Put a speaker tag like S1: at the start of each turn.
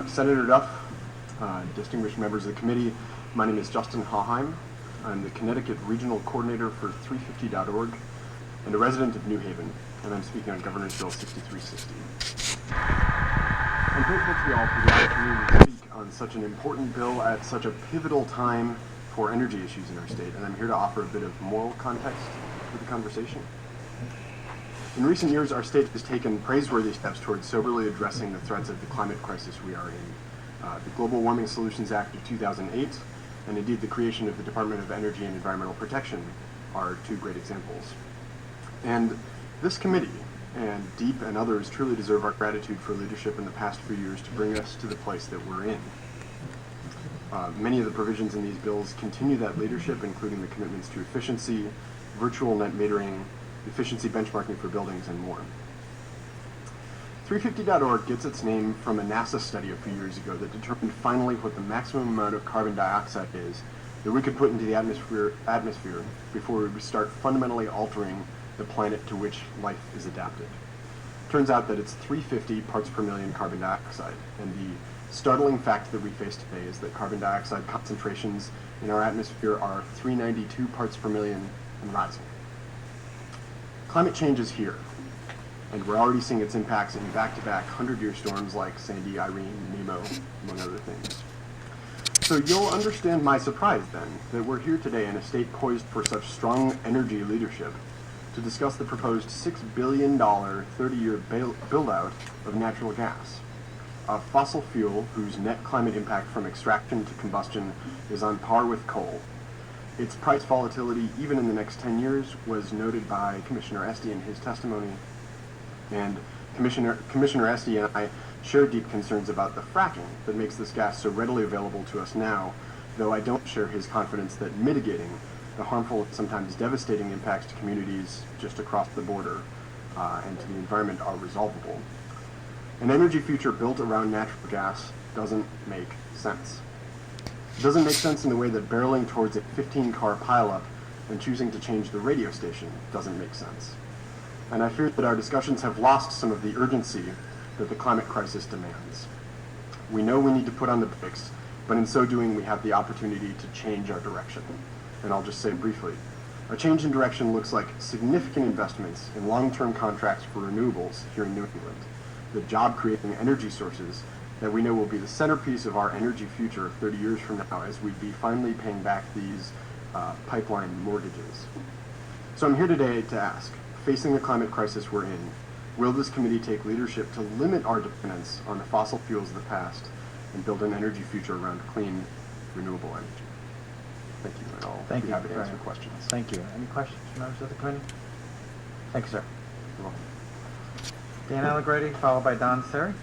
S1: Senator Duff, distinguished members of the committee, my name is Justin Haheim. I'm the Connecticut Regional Coordinator for 350.org and a resident of New Haven, and I'm speaking on Governor's Bill 6360. I'm grateful to you all for the opportunity to speak on such an important bill at such a pivotal time for energy issues in our state, and I'm here to offer a bit of moral context for the conversation. In recent years, our state has taken praiseworthy steps towards soberly addressing the threats of the climate crisis we are in. The Global Warming Solutions Act of 2008, and indeed the creation of the Department of Energy and Environmental Protection are two great examples. And this committee, and DEEP and others, truly deserve our gratitude for leadership in the past few years to bring us to the place that we're in. Many of the provisions in these bills continue that leadership, including the commitments to efficiency, virtual net metering, efficiency benchmarking for buildings, and more. 350.org gets its name from a NASA study a few years ago that determined finally what the maximum amount of carbon dioxide is that we could put into the atmosphere before we start fundamentally altering the planet to which life is adapted. Turns out that it's 350 parts per million carbon dioxide, and the startling fact that we face today is that carbon dioxide concentrations in our atmosphere are 392 parts per million and rising. Climate change is here, and we're already seeing its impacts in back-to-back 100-year storms like Sandy, Irene, Nemo, among other things. So you'll understand my surprise, then, that we're here today in a state poised for such strong energy leadership to discuss the proposed $6 billion 30-year build-out of natural gas, a fossil fuel whose net climate impact from extraction to combustion is on par with coal. Its price volatility, even in the next 10 years, was noted by Commissioner Esty in his testimony. And Commissioner Esty and I share deep concerns about the fracking that makes this gas so readily available to us now, though I don't share his confidence that mitigating the harmful and sometimes devastating impacts to communities just across the border and to the environment are resolvable. An energy future built around natural gas doesn't make sense. It doesn't make sense in the way that barreling towards a 15-car pileup and choosing to change the radio station doesn't make sense. And I fear that our discussions have lost some of the urgency that the climate crisis demands. We know we need to put on the brakes, but in so doing we have the opportunity to change our direction. And I'll just say briefly, a change in direction looks like significant investments in long-term contracts for renewables here in New England, the job-creating energy sources that we know will be the centerpiece of our energy future 30 years from now as we'd be finally paying back these pipeline mortgages. So I'm here today to ask, facing the climate crisis we're in, will this committee take leadership to limit our dependence on the fossil fuels of the past and build an energy future around clean, renewable energy? Thank you, and I'll be happy to answer questions.
S2: Thank you. Any questions from members of the committee? Thank you, sir.
S1: You're welcome.
S2: Dan Allegretti, followed by Don Seri.